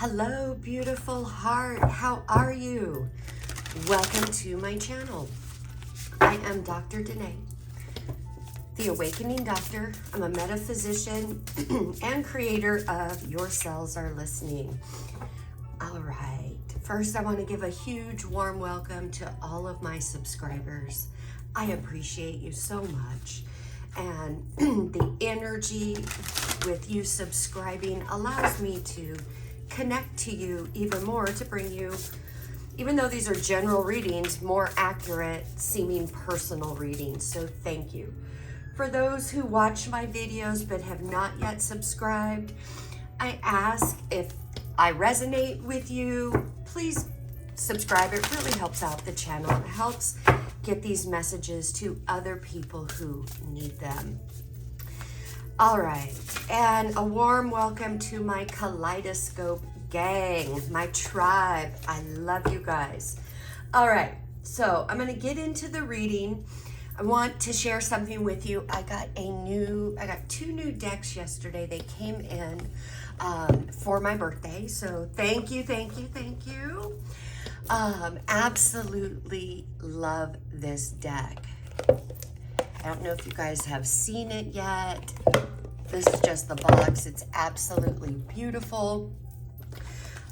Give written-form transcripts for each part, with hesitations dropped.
Hello, beautiful heart. How are you? Welcome to my channel. I am Dr. Denae, the Awakening Doctor. I'm a metaphysician and creator of Your Cells Are Listening. All right. First, I want to give a huge warm welcome to all of my subscribers. I appreciate you so much. And the energy with you subscribing allows me to connect to you even more, to bring you, even though these are general readings, more accurate seeming personal readings. So thank you. For those who watch my videos but have not yet subscribed, I ask, if I resonate with you, please subscribe. It really helps out the channel. It helps get these messages to other people who need them. All right, and a warm welcome to my Kaleidoscope gang, my tribe. I love you guys. All right, so I'm gonna get into the reading. I want to share something with you. I got two new decks yesterday. They came in for my birthday, so thank you. Absolutely love this deck. I don't know if you guys have seen it yet. This is just the box. It's absolutely beautiful.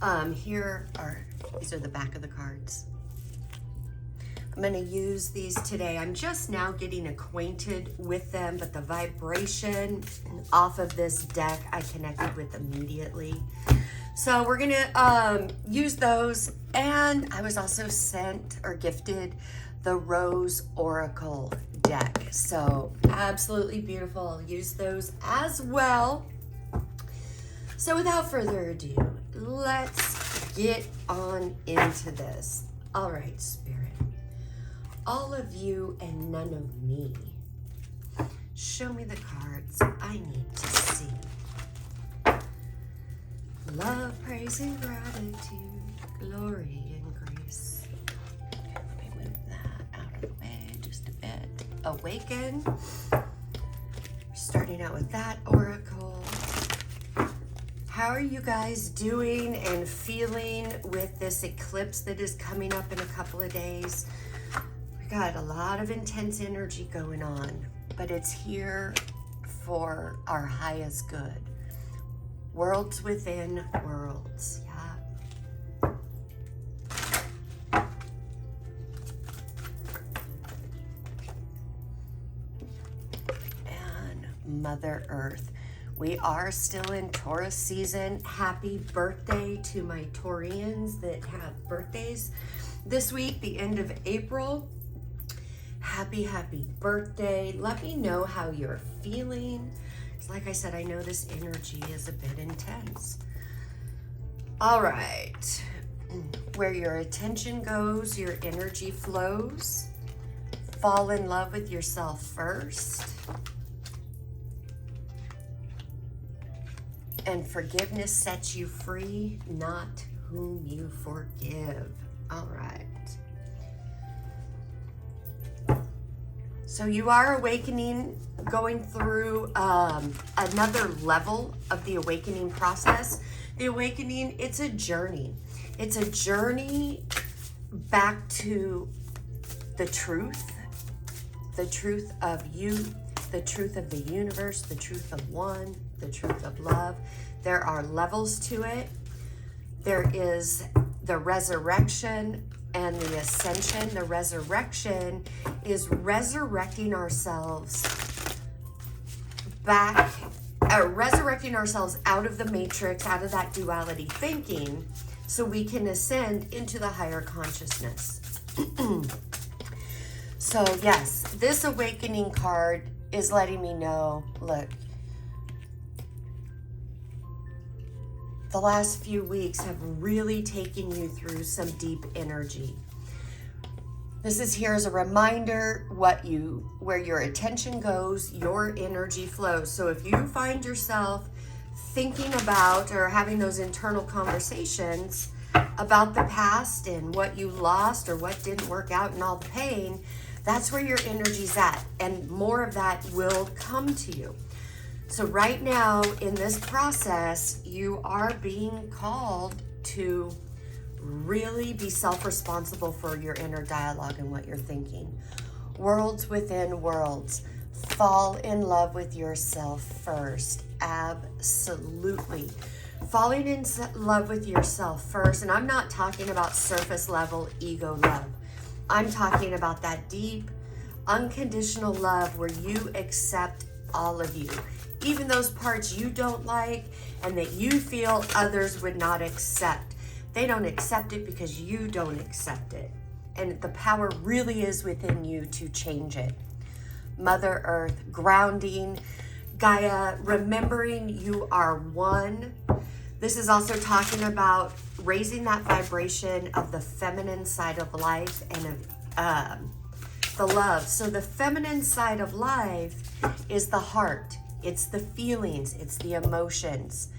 These are the back of the cards. I'm going to use these today. I'm just now getting acquainted with them, but the vibration off of this deck I connected with immediately. So we're going to use those. And I was also sent or gifted the Rose Oracle deck. So absolutely beautiful. I'll use those as well. So without further ado, let's get on into this. All right, Spirit. All of you and none of me. Show me the cards I need to see. Love, praise, and gratitude, glory and grace. Let me move that out of the way just a bit. Awaken. Starting out with that oracle. How are you guys doing and feeling with this eclipse that is coming up in a couple of days? We got a lot of intense energy going on, but it's here for our highest good. Worlds within worlds, yeah. And Mother Earth. We are still in Taurus season. Happy birthday to my Taurians that have birthdays this week, the end of April. Happy birthday. Let me know how you're feeling. Like I said, I know this energy is a bit intense. All right. Where your attention goes, your energy flows. Fall in love with yourself first. And forgiveness sets you free, not whom you forgive. All right. So you are awakening, going through another level of the awakening process. The awakening, it's a journey. It's a journey back to the truth of you, the truth of the universe, the truth of one, the truth of love. There are levels to it. There is the resurrection and the ascension. The resurrection is resurrecting ourselves back, resurrecting ourselves out of the matrix, out of that duality thinking, so we can ascend into the higher consciousness. So yes, this awakening card is letting me know, look, the last few weeks have really taken you through some deep energy. This is here as a reminder, where your attention goes, your energy flows. So if you find yourself thinking about or having those internal conversations about the past and what you lost or what didn't work out and all the pain, that's where your energy's at. And more of that will come to you. So right now in this process, you are being called to really be self-responsible for your inner dialogue and what you're thinking. Worlds within worlds. Fall in love with yourself first. Absolutely. Falling in love with yourself first. And I'm not talking about surface level ego love. I'm talking about that deep, unconditional love where you accept all of you. Even those parts you don't like and that you feel others would not accept. They don't accept it because you don't accept it. And the power really is within you to change it. Mother Earth, grounding, Gaia, remembering you are one. This is also talking about raising that vibration of the feminine side of life and of the love. So the feminine side of life is the heart. It's the feelings. It's the emotions.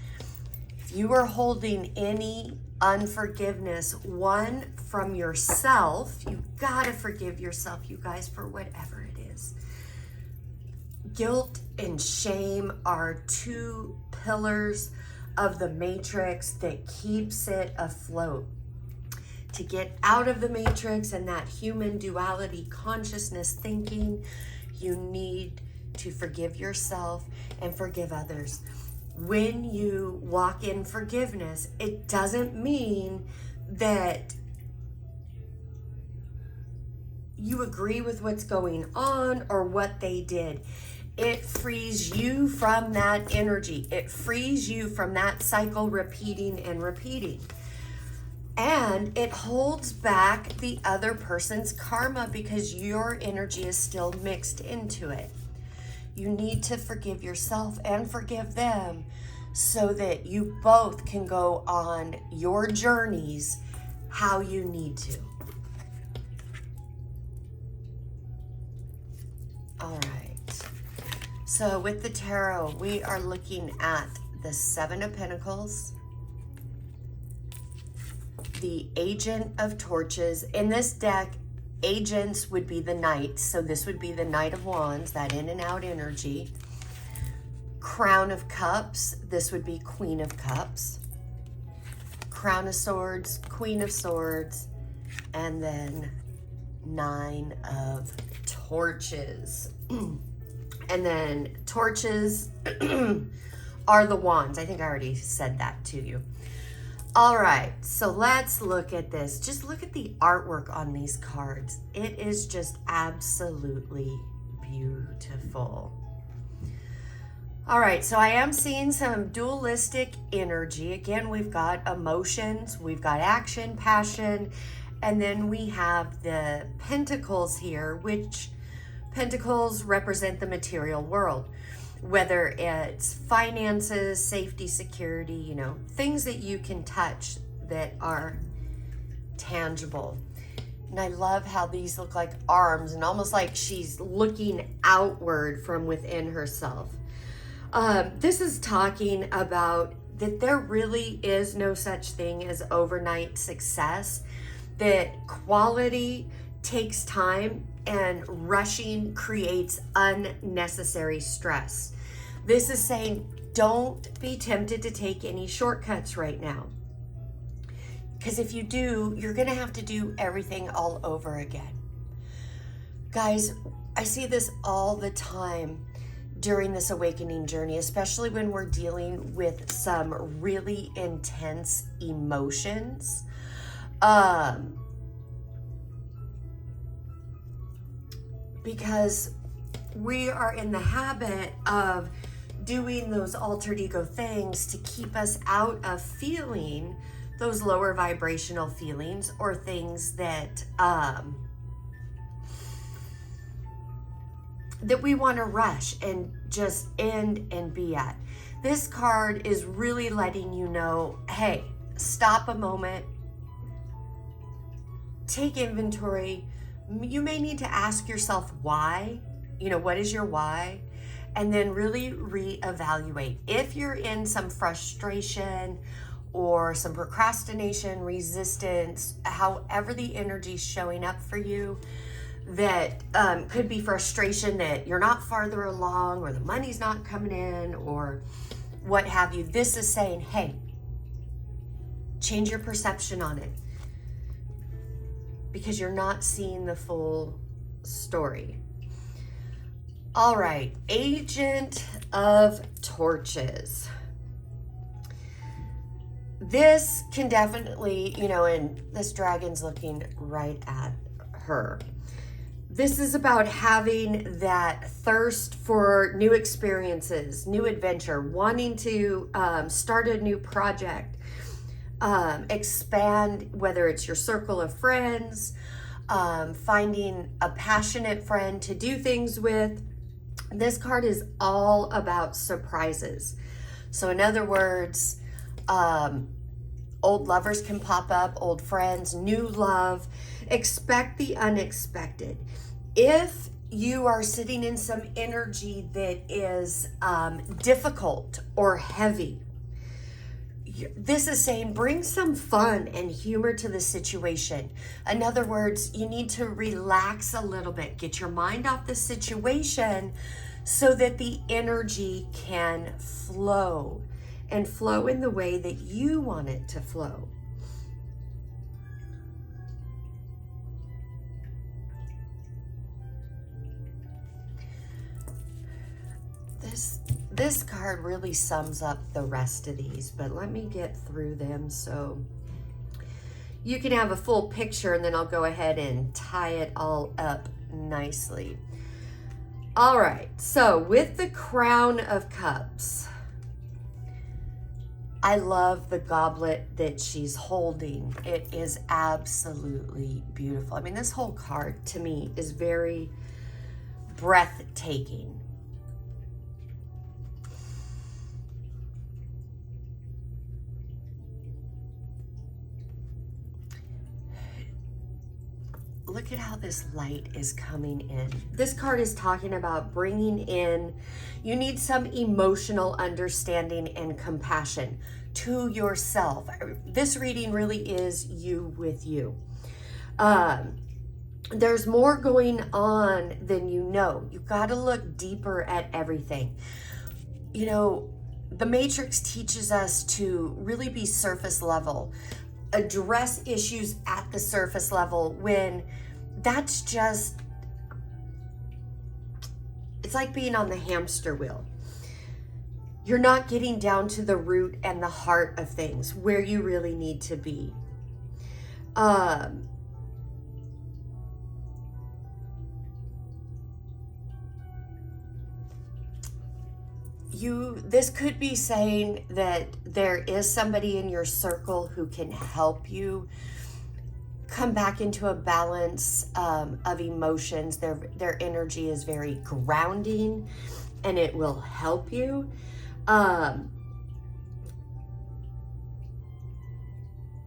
If you are holding any unforgiveness, one from yourself, you gotta forgive yourself, you guys, for whatever it is. Guilt and shame are two pillars of the matrix that keeps it afloat. To get out of the matrix and that human duality consciousness thinking, you need to forgive yourself and forgive others. When you walk in forgiveness, it doesn't mean that you agree with what's going on or what they did. It frees you from that energy. It frees you from that cycle repeating and repeating. And it holds back the other person's karma because your energy is still mixed into it. You need to forgive yourself and forgive them so that you both can go on your journeys how you need to. All right. So with the tarot, we are looking at the Seven of Pentacles, the Agent of Torches. In this deck, agents would be the knights, so this would be the Knight of Wands, that in and out energy. Crown of Cups, this would be Queen of Cups. Crown of Swords, Queen of Swords, and then Nine of Torches. And then torches are the wands. I think I already said that to you. All right, so let's look at this. Just look at the artwork on these cards. It is just absolutely beautiful. All right, so I am seeing some dualistic energy. Again, we've got emotions, we've got action, passion, and then we have the pentacles here, which pentacles represent the material world. Whether it's finances, safety, security, you know, things that you can touch that are tangible. And I love how these look like arms and almost like she's looking outward from within herself. This is talking about that there really is no such thing as overnight success, that quality takes time and rushing creates unnecessary stress. This is saying don't be tempted to take any shortcuts right now. Because if you do, you're going to have to do everything all over again. Guys, I see this all the time during this awakening journey, especially when we're dealing with some really intense emotions. Because we are in the habit of doing those altered ego things to keep us out of feeling those lower vibrational feelings or things that that we want to rush and just end and be at. This card is really letting you know, hey, stop a moment, take inventory. You may need to ask yourself why, you know, what is your why? And then really reevaluate. If you're in some frustration or some procrastination, resistance, however the energy's showing up for you, that could be frustration that you're not farther along, or the money's not coming in, or what have you. This is saying, hey, change your perception on it, because you're not seeing the full story. All right, Agent of Torches. This can definitely, and this dragon's looking right at her. This is about having that thirst for new experiences, new adventure, wanting to start a new project, expand, whether it's your circle of friends, finding a passionate friend to do things with. This card is all about surprises. So in other words, old lovers can pop up, old friends, new love. Expect the unexpected. If you are sitting in some energy that is difficult or heavy, this is saying bring some fun and humor to the situation. In other words, you need to relax a little bit, get your mind off the situation so that the energy can flow, and flow in the way that you want it to flow. This card really sums up the rest of these, but let me get through them so you can have a full picture, and then I'll go ahead and tie it all up nicely. All right, so with the Crown of Cups, I love the goblet that she's holding. It is absolutely beautiful. I mean, this whole card to me is very breathtaking. Look at how this light is coming in. This card is talking about bringing in, you need some emotional understanding and compassion to yourself. This reading really is you with you. There's more going on than you know. You've got to look deeper at everything. The Matrix teaches us to really be surface level, address issues at the surface level, when that's just, it's like being on the hamster wheel. You're not getting down to the root and the heart of things, where you really need to be. This could be saying that there is somebody in your circle who can help you come back into a balance of emotions. Their energy is very grounding, and it will help you.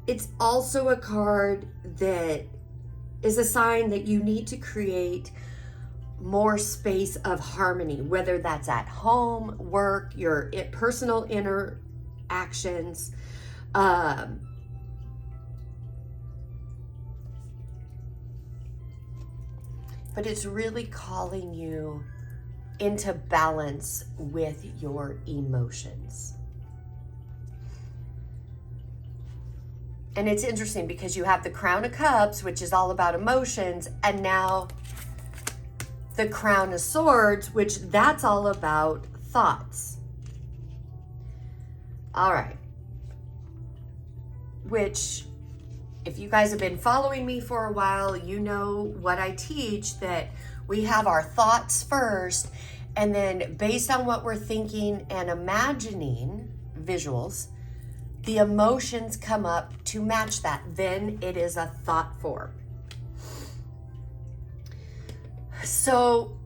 It's also a card that is a sign that you need to create more space of harmony, whether that's at home, work, your personal interactions. But it's really calling you into balance with your emotions. And it's interesting because you have the Crown of Cups, which is all about emotions, and now the Crown of Swords, which that's all about thoughts. All right. Which, if you guys have been following me for a while, you know what I teach, that we have our thoughts first, and then based on what we're thinking and imagining, visuals, the emotions come up to match that. Then it is a thought form. So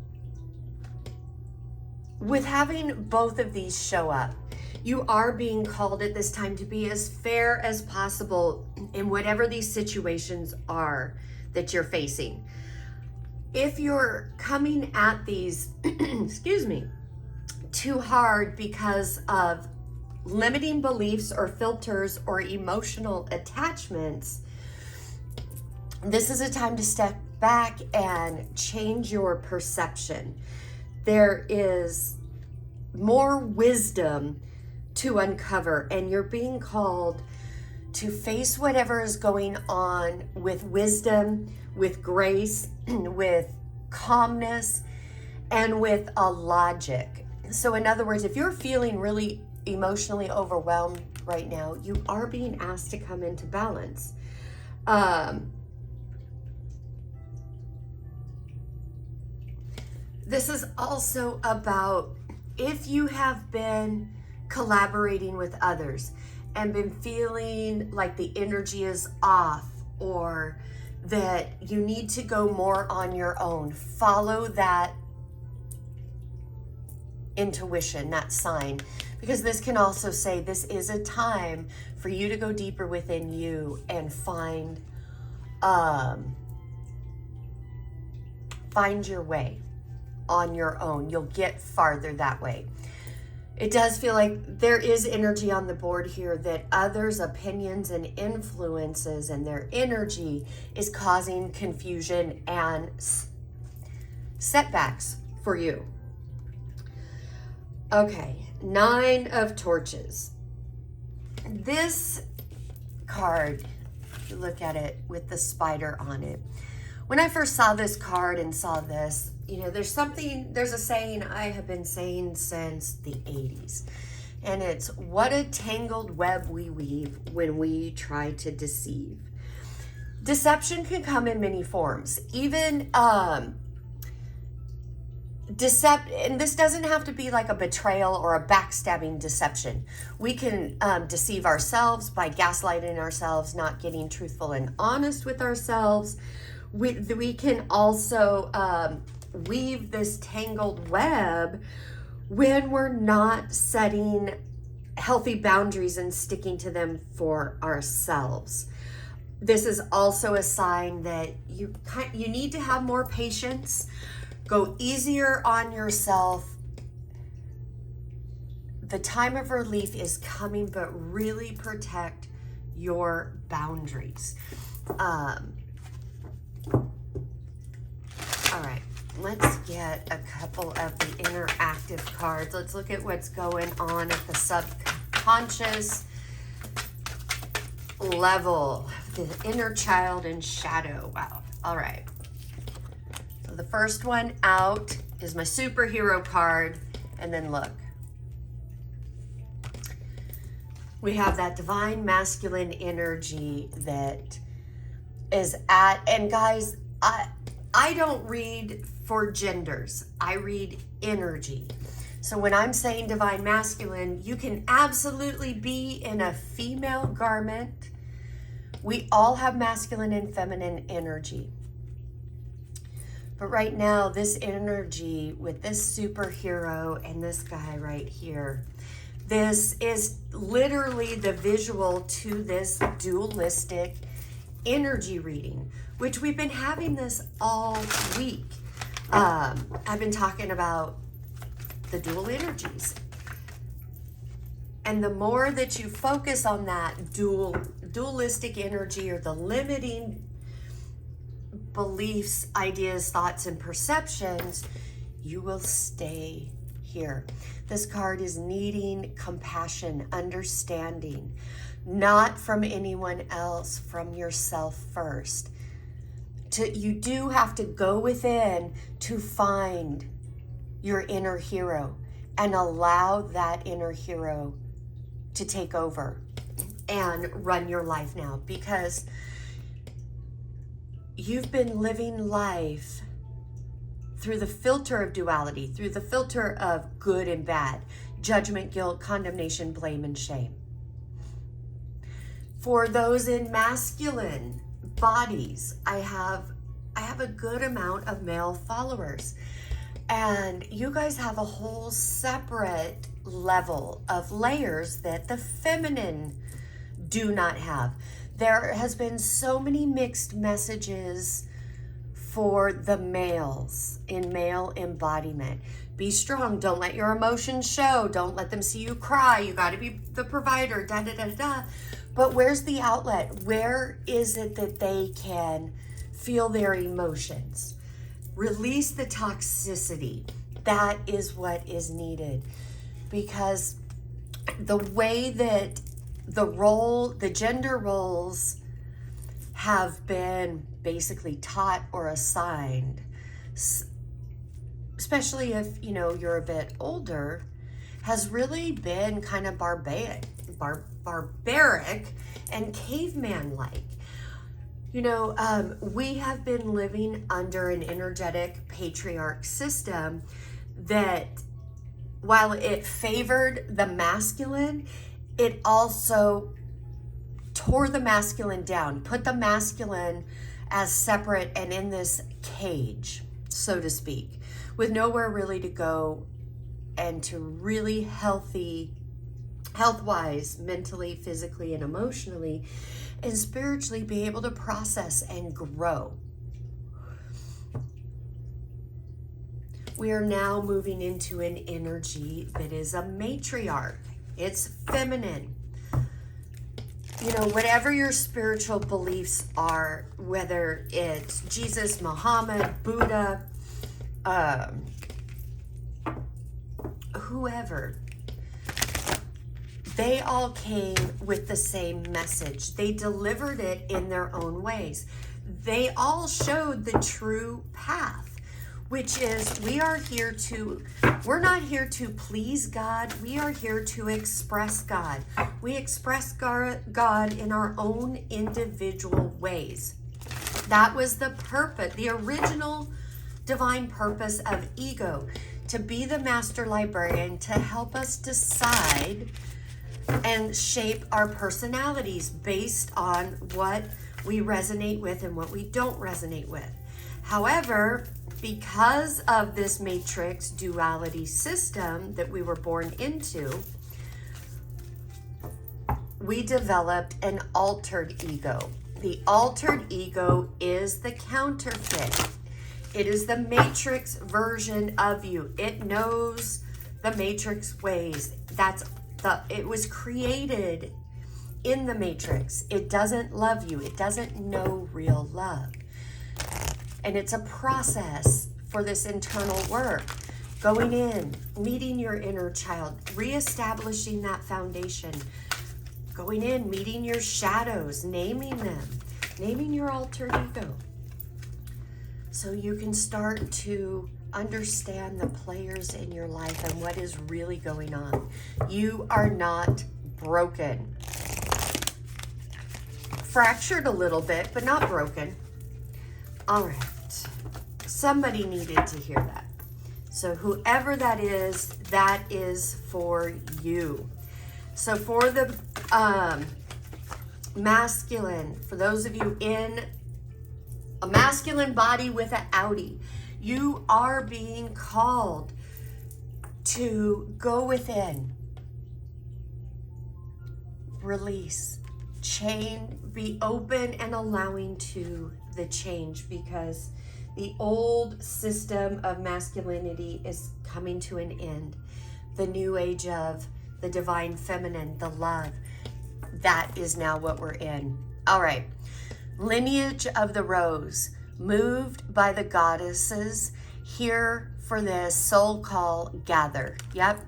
with having both of these show up, you are being called at this time to be as fair as possible in whatever these situations are that you're facing. If you're coming at these, excuse me, too hard because of limiting beliefs or filters or emotional attachments, this is a time to step back and change your perception. There is more wisdom to uncover, and you're being called to face whatever is going on with wisdom, with grace, with calmness, and with a logic. So in other words, if you're feeling really emotionally overwhelmed right now, you are being asked to come into balance. This is also about if you have been collaborating with others and been feeling like the energy is off, or that you need to go more on your own, follow that intuition, that sign, because this can also say this is a time for you to go deeper within you and find your way on your own. You'll get farther that way. It does feel like there is energy on the board here that others' opinions and influences and their energy is causing confusion and setbacks for you. Okay, 9 of Torches. This card, if you look at it with the spider on it, when I first saw this card and saw this, you know, there's a saying I have been saying since the 80s, and it's, what a tangled web we weave when we try to deceive. Deception can come in many forms, even and this doesn't have to be like a betrayal or a backstabbing deception. We can deceive ourselves by gaslighting ourselves, not getting truthful and honest with ourselves. We can also weave this tangled web when we're not setting healthy boundaries and sticking to them for ourselves. This is also a sign that you need to have more patience. Go easier on yourself. The time of relief is coming, but really protect your boundaries. All right, let's get a couple of the interactive cards. Let's look at what's going on at the subconscious level, the inner child and shadow. Wow. All right. So the first one out is my superhero card, and then look. We have that divine masculine energy that is at, and guys, I don't read for genders. I read energy. So when I'm saying divine masculine, you can absolutely be in a female garment. We all have masculine and feminine energy. But right now, this energy with this superhero and this guy right here, this is literally the visual to this dualistic energy reading, which we've been having this all week. I've been talking about the dual energies. And the more that you focus on that dualistic energy, or the limiting beliefs, ideas, thoughts, and perceptions, you will stay here. This card is needing compassion, understanding, not from anyone else, from yourself first. You do have to go within to find your inner hero and allow that inner hero to take over and run your life now, because you've been living life through the filter of duality, through the filter of good and bad, judgment, guilt, condemnation, blame, and shame. For those in masculine bodies, I have a good amount of male followers, and you guys have a whole separate level of layers that the feminine do not have. There has been so many mixed messages for the males in male embodiment. Be strong, don't let your emotions show, don't let them see you cry, you got to be the provider, da da da da. But where's the outlet? Where is it that they can feel their emotions, release the toxicity. That is what is needed, because the way that the gender roles have been basically taught or assigned, especially if, you know, you're a bit older, has really been kind of barbaric and caveman-like. You know, we have been living under an energetic patriarch system that, while it favored the masculine, it also tore the masculine down, put the masculine as separate and in this cage, so to speak, with nowhere really to go and to really health-wise, mentally, physically, and emotionally, and spiritually be able to process and grow. We are now moving into an energy that is a matriarch. It's feminine. You know, whatever your spiritual beliefs are, whether it's Jesus, Muhammad, Buddha, whoever, they all came with the same message. They delivered it in their own ways. They all showed the true path, which is we're not here to please God. We are here to express God. We express God in our own individual ways. That was the purpose, the original divine purpose of ego, to be the master librarian, to help us decide and shape our personalities based on what we resonate with and what we don't resonate with. However, because of this matrix duality system that we were born into, we developed an altered ego. The altered ego is the counterfeit. It is the matrix version of you. It knows the matrix ways. It was created in the matrix. It doesn't love you. It doesn't know real love. And it's a process for this internal work. Going in, meeting your inner child, reestablishing that foundation. Going in, meeting your shadows, naming them, naming your altered ego. So you can start to understand the players in your life and what is really going on. You are not broken. Fractured a little bit, but not broken. All right. Somebody needed to hear that. So whoever that is for you. So for the masculine, for those of you in a masculine body with an outie, you are being called to go within, release, be open and allowing to the change, because the old system of masculinity is coming to an end. The new age of the divine feminine, the love, that is now what we're in. All right. Lineage of the rose, moved by the goddesses, here for this soul call, gather. Yep.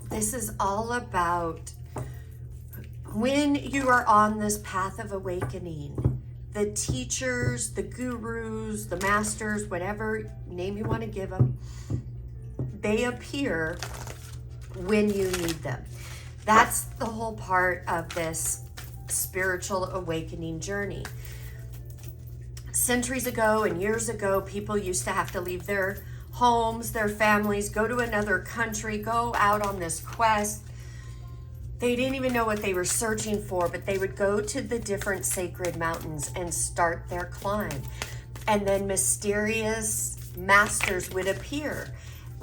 This is all about when you are on this path of awakening. The teachers, the gurus, the masters, whatever name you want to give them, they appear when you need them. That's the whole part of this spiritual awakening journey. Centuries ago and years ago, people used to have to leave their homes, their families, go to another country, go out on this quest. They didn't even know what they were searching for, but they would go to the different sacred mountains and start their climb. And then mysterious masters would appear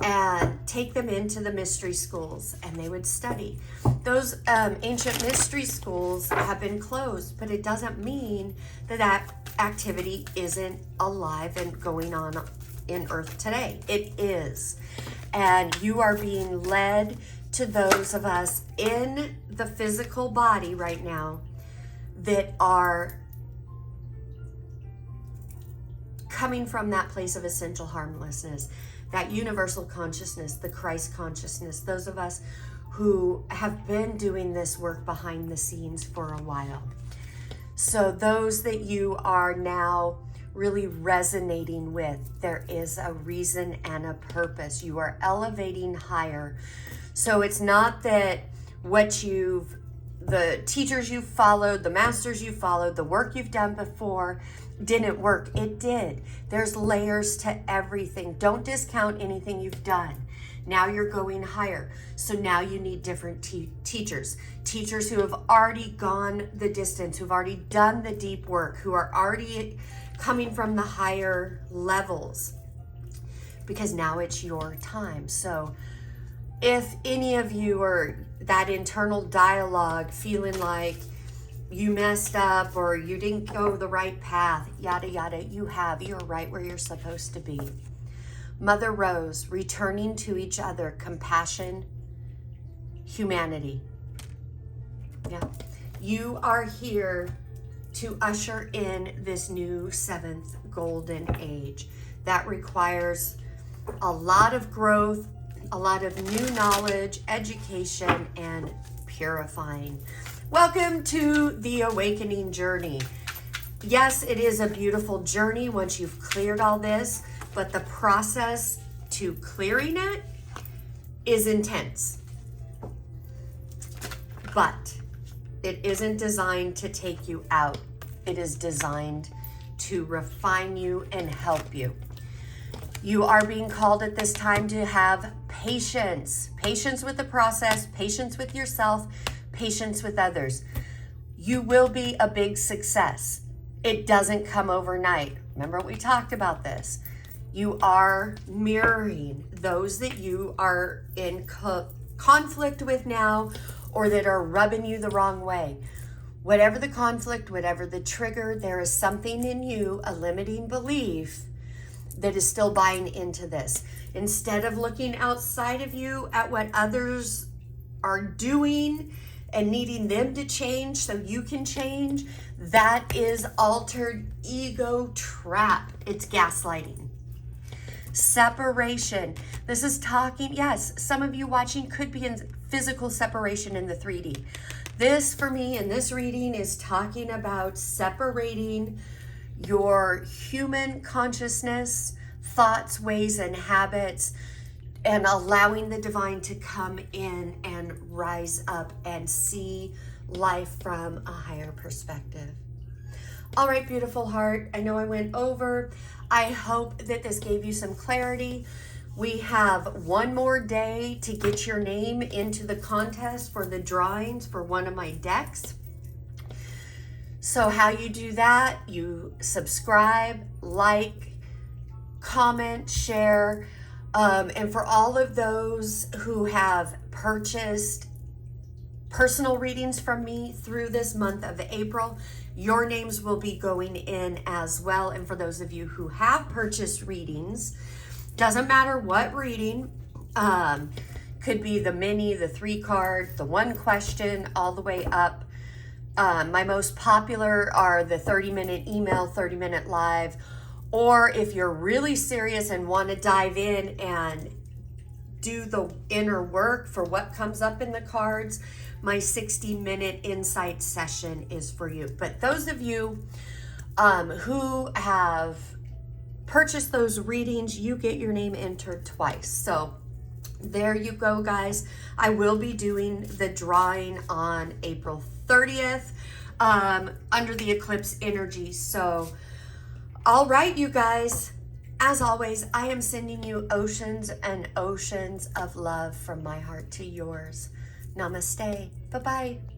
and take them into the mystery schools, and they would study. Those ancient mystery schools have been closed, but it doesn't mean that that activity isn't alive and going on in Earth today. It is. And you are being led to those of us in the physical body right now that are coming from that place of essential harmlessness, that universal consciousness, the Christ consciousness, those of us who have been doing this work behind the scenes for a while. So those that you are now really resonating with, there is a reason and a purpose. You are elevating higher. So it's not that the teachers you've followed, the masters you've followed, the work you've done before didn't work. It did. There's layers to everything. Don't discount anything you've done. Now you're going higher. So now you need different teachers who have already gone the distance, who've already done the deep work, who are already coming from the higher levels, because now it's your time. So if any of you are that internal dialogue feeling like you messed up or you didn't go the right path, yada, yada, you're right where you're supposed to be. Mother Rose, returning to each other, compassion, humanity. Yeah. You are here to usher in this new 7th golden age. That requires a lot of growth, a lot of new knowledge, education, and purifying. Welcome to the awakening journey. Yes, it is a beautiful journey once you've cleared all this, but the process to clearing it is intense. But it isn't designed to take you out. It is designed to refine you and help you. You are being called at this time to have patience. Patience with the process, patience with yourself, patience with others. You will be a big success. It doesn't come overnight. Remember we talked about this. You are mirroring those that you are in conflict with now, or that are rubbing you the wrong way. Whatever the conflict, whatever the trigger, there is something in you, a limiting belief, that is still buying into this. Instead of looking outside of you at what others are doing and needing them to change so you can change, that is altered ego trap. It's gaslighting. Separation. This is talking, yes, some of you watching could be in physical separation in the 3D. This, for me, in this reading, is talking about separating your human consciousness, thoughts, ways, and habits, and allowing the divine to come in and rise up and see life from a higher perspective. All right, beautiful heart. I know I went over. I hope that this gave you some clarity. We have one more day to get your name into the contest for the drawings for one of my decks. So how you do that, you subscribe, like, comment, share, and for all of those who have purchased personal readings from me through this month of April, your names will be going in as well. And for those of you who have purchased readings, doesn't matter what reading, could be the mini, the 3-card, the 1 question, all the way up. My most popular are the 30-minute email, 30-minute live, or if you're really serious and want to dive in and do the inner work for what comes up in the cards, my 60-minute insight session is for you. But those of you who have purchased those readings, you get your name entered twice. So there you go, guys. I will be doing the drawing on April 30th under the eclipse energy. So, all right, you guys. As always, I am sending you oceans and oceans of love from my heart to yours. Namaste. Bye-bye.